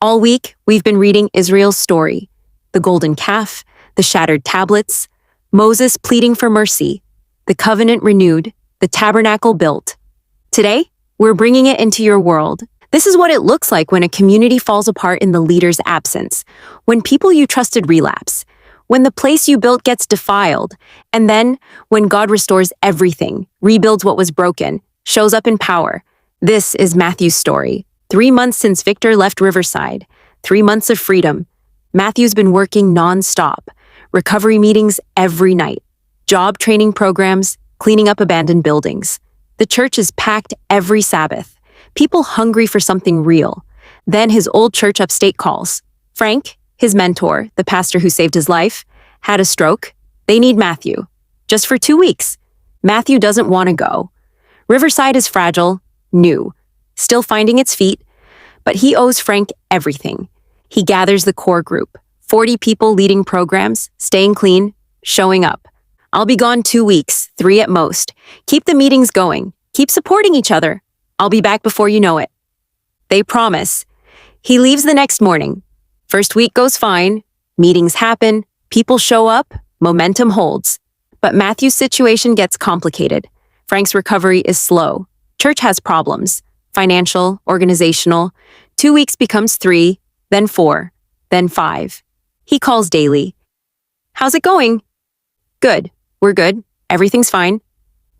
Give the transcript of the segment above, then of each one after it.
All week, we've been reading Israel's story, the golden calf, the shattered tablets, Moses pleading for mercy, the covenant renewed, the tabernacle built. Today, we're bringing it into your world. This is what it looks like when a community falls apart in the leader's absence, when people you trusted relapse, when the place you built gets defiled, and then when God restores everything, rebuilds what was broken, shows up in power. This is Matthew's story. 3 months since Victor left Riverside, 3 months of freedom. Matthew's been working non-stop, recovery meetings every night, job training programs, cleaning up abandoned buildings. The church is packed every Sabbath, people hungry for something real. Then his old church upstate calls. Frank, his mentor, the pastor who saved his life, had a stroke. They need Matthew. Just for 2 weeks. Matthew doesn't want to go. Riverside is fragile, new, still finding its feet, but he owes Frank everything. He gathers the core group, 40 people leading programs, staying clean, showing up. I'll be gone 2 weeks, 3 at most. Keep the meetings going. Keep supporting each other. I'll be back before you know it. They promise. He leaves the next morning. First week goes fine. Meetings happen. People show up. Momentum holds. But Matthew's situation gets complicated. Frank's recovery is slow. Church has problems. Financial, organizational. 2 weeks becomes 3, then 4, then 5. He calls daily. How's it going? Good. We're good. Everything's fine.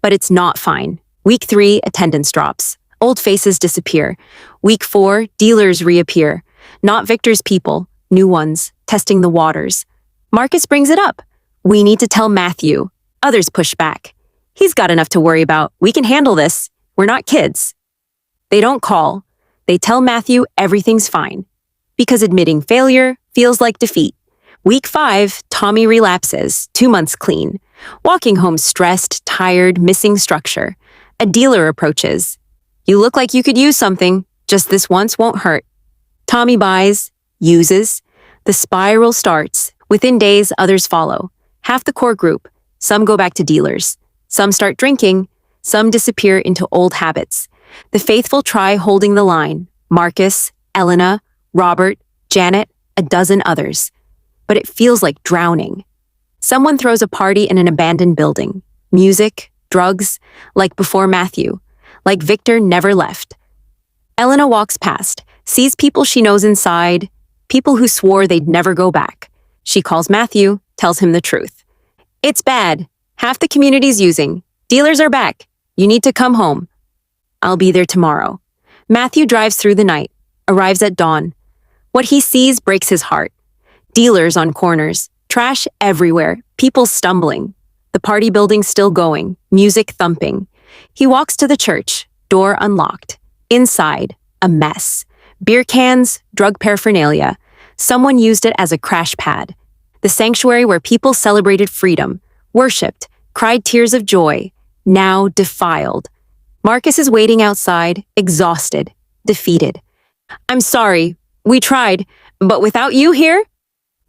But it's not fine. Week 3, attendance drops. Old faces disappear. Week 4, dealers reappear. Not Victor's people, new ones, testing the waters. Marcus brings it up. We need to tell Matthew. Others push back. He's got enough to worry about. We can handle this. We're not kids. They don't call. They tell Matthew everything's fine. Because admitting failure feels like defeat. Week 5, Tommy relapses, 2 months clean. Walking home stressed, tired, missing structure. A dealer approaches. You look like you could use something. Just this once won't hurt. Tommy buys, uses. The spiral starts. Within days, others follow. Half the core group. Some go back to dealers. Some start drinking. Some disappear into old habits. The faithful try holding the line. Marcus, Elena, Robert, Janet, a dozen others. But it feels like drowning. Someone throws a party in an abandoned building. Music, drugs, like before Matthew. Like Victor never left. Elena walks past, sees people she knows inside, people who swore they'd never go back. She calls Matthew, tells him the truth. It's bad. Half the community's using. Dealers are back. You need to come home. I'll be there tomorrow. Matthew drives through the night, arrives at dawn. What he sees breaks his heart. Dealers on corners, trash everywhere, people stumbling. The party building still going, music thumping. He walks to the church, door unlocked. Inside, a mess. Beer cans, drug paraphernalia. Someone used it as a crash pad. The sanctuary where people celebrated freedom, worshipped, cried tears of joy, now defiled. Marcus is waiting outside, exhausted, defeated. I'm sorry, we tried, but without you here?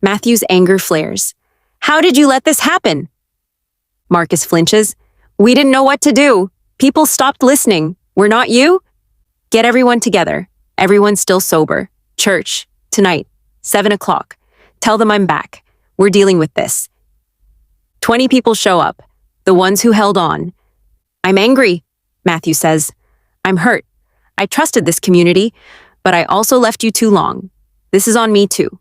Matthew's anger flares. How did you let this happen? Marcus flinches. We didn't know what to do. People stopped listening. We're not you? Get everyone together. Everyone's still sober. Church, tonight, 7 o'clock. Tell them I'm back. We're dealing with this. 20 people show up, the ones who held on. I'm angry, Matthew says. I'm hurt. I trusted this community, but I also left you too long. This is on me too.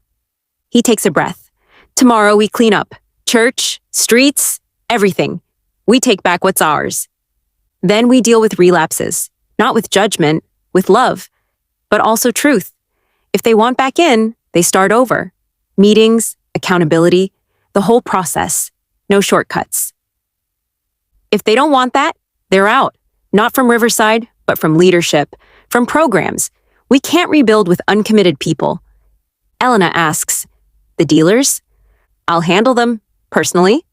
He takes a breath. Tomorrow we clean up. Church, streets, everything. We take back what's ours. Then we deal with relapses, not with judgment, with love, but also truth. If they want back in, they start over. Meetings, accountability, the whole process. No shortcuts. If they don't want that, they're out. Not from Riverside, but from leadership, from programs. We can't rebuild with uncommitted people. Elena asks, the dealers? I'll handle them, personally.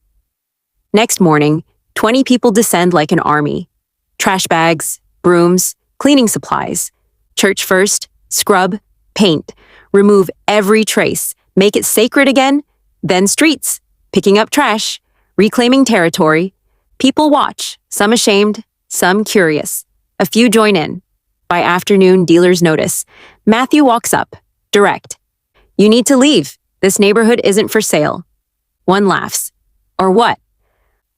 Next morning, 20 people descend like an army. Trash bags, brooms, cleaning supplies. Church first, scrub, paint, remove every trace, make it sacred again, then streets, picking up trash, reclaiming territory. People watch, some ashamed, some curious. A few join in. By afternoon, dealers notice. Matthew walks up. Direct. You need to leave. This neighborhood isn't for sale. One laughs. Or what?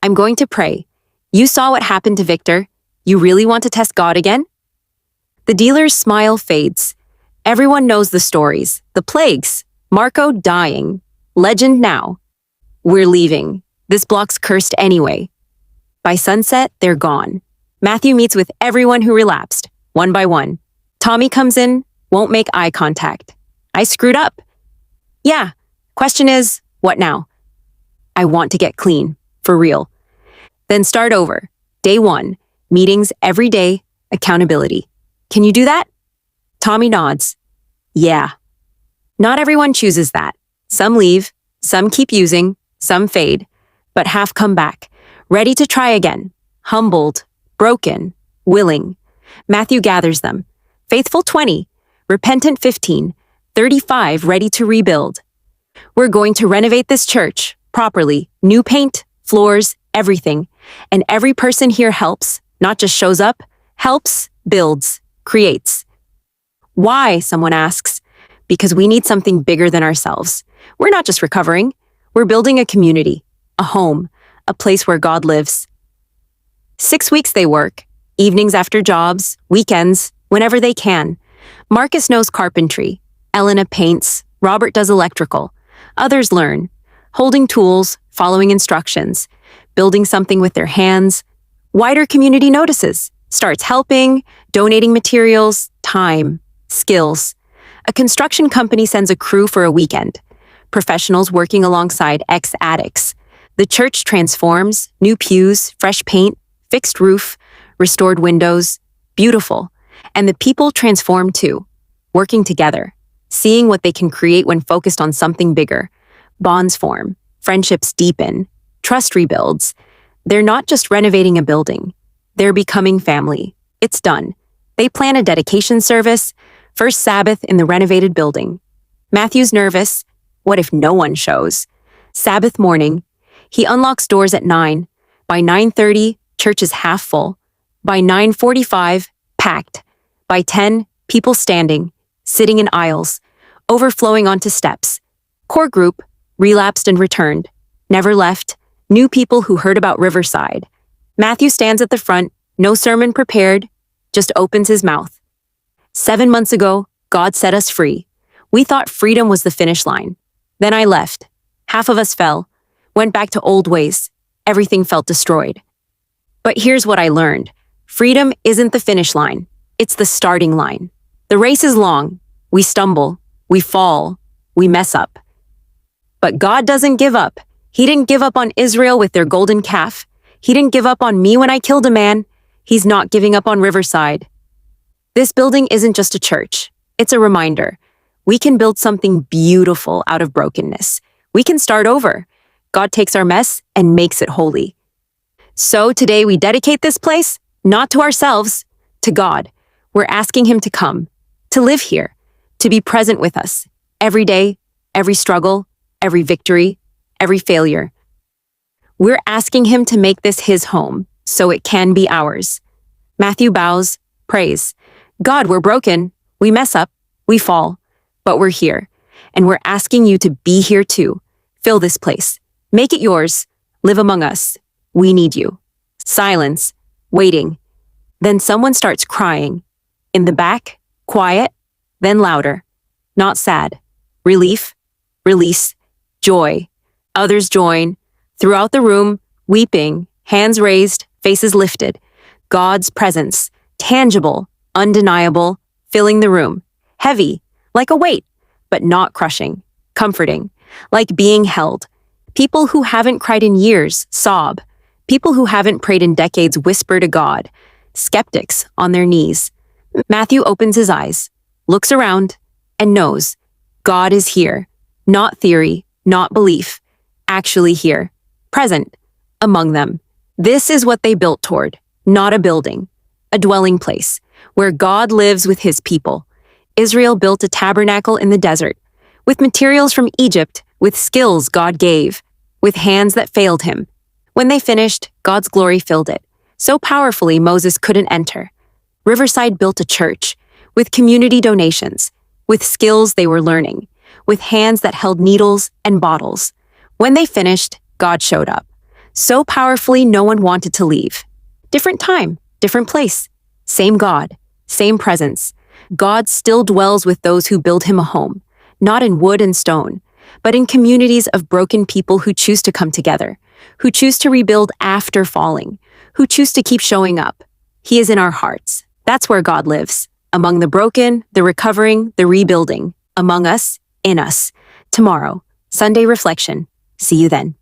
I'm going to pray. You saw what happened to Victor. You really want to test God again? The dealer's smile fades. Everyone knows the stories, the plagues, Marco dying. Legend now. We're leaving. This block's cursed anyway. By sunset, they're gone. Matthew meets with everyone who relapsed, one by one. Tommy comes in, won't make eye contact. I screwed up. Yeah. Question is, what now? I want to get clean, for real. Then start over. Day 1, meetings every day, accountability. Can you do that? Tommy nods. Yeah. Not everyone chooses that. Some leave, some keep using, some fade, but half come back, ready to try again, humbled, broken, willing. Matthew gathers them. Faithful 20, repentant 15, 35 ready to rebuild. We're going to renovate this church properly, new paint, floors, everything. And every person here helps, not just shows up, helps, builds, creates. Why, someone asks. Because we need something bigger than ourselves. We're not just recovering. We're building a community, a home, a place where God lives. 6 weeks they work, evenings after jobs, weekends, whenever they can. Marcus knows carpentry. Elena paints. Robert does electrical. Others learn. Holding tools, following instructions, building something with their hands. Wider community notices, starts helping, donating materials, time, skills. A construction company sends a crew for a weekend. Professionals working alongside ex-addicts. The church transforms, new pews, fresh paint, fixed roof, restored windows. Beautiful. And the people transform too, working together, seeing what they can create when focused on something bigger. Bonds form, friendships deepen, trust rebuilds. They're not just renovating a building. They're becoming family. It's done. They plan a dedication service, first Sabbath in the renovated building. Matthew's nervous. What if no one shows? Sabbath morning. He unlocks doors at 9. By 9:30, church is half full. By 9:45, packed. By 10, people standing, sitting in aisles, overflowing onto steps. Core group, relapsed and returned, never left, new people who heard about Riverside. Matthew stands at the front, no sermon prepared, just opens his mouth. 7 months ago, God set us free. We thought freedom was the finish line. Then I left. Half of us fell, went back to old ways. Everything felt destroyed. But here's what I learned. Freedom isn't the finish line. It's the starting line. The race is long. We stumble. We fall. We mess up. But God doesn't give up. He didn't give up on Israel with their golden calf. He didn't give up on me when I killed a man. He's not giving up on Riverside. This building isn't just a church. It's a reminder. We can build something beautiful out of brokenness. We can start over. God takes our mess and makes it holy. So today we dedicate this place, not to ourselves, to God. We're asking Him to come, to live here, to be present with us, every day, every struggle, every victory, every failure. We're asking Him to make this His home, so it can be ours. Matthew bows, prays. God, we're broken, we mess up, we fall, but we're here, and we're asking you to be here too. Fill this place, make it yours, live among us. We need you. Silence, waiting. Then someone starts crying. In the back, quiet, then louder. Not sad. Relief, release, joy. Others join. Throughout the room, weeping, hands raised, faces lifted. God's presence, tangible, undeniable, filling the room. Heavy, like a weight, but not crushing. Comforting, like being held. People who haven't cried in years sob. People who haven't prayed in decades whisper to God. Skeptics on their knees. Matthew opens his eyes, looks around, and knows God is here. Not theory, not belief. Actually here. Present. Among them. This is what they built toward. Not a building. A dwelling place. Where God lives with His people. Israel built a tabernacle in the desert. With materials from Egypt. With skills God gave. With hands that failed Him. When they finished, God's glory filled it. So powerfully Moses couldn't enter. Riverside built a church, with community donations, with skills they were learning, with hands that held needles and bottles. When they finished, God showed up. So powerfully, no one wanted to leave. Different time, different place. Same God, same presence. God still dwells with those who build him a home, not in wood and stone, but in communities of broken people who choose to come together, who choose to rebuild after falling, who choose to keep showing up. He is in our hearts. That's where God lives. Among the broken, the recovering, the rebuilding. Among us, in us. Tomorrow, Sunday Reflection. See you then.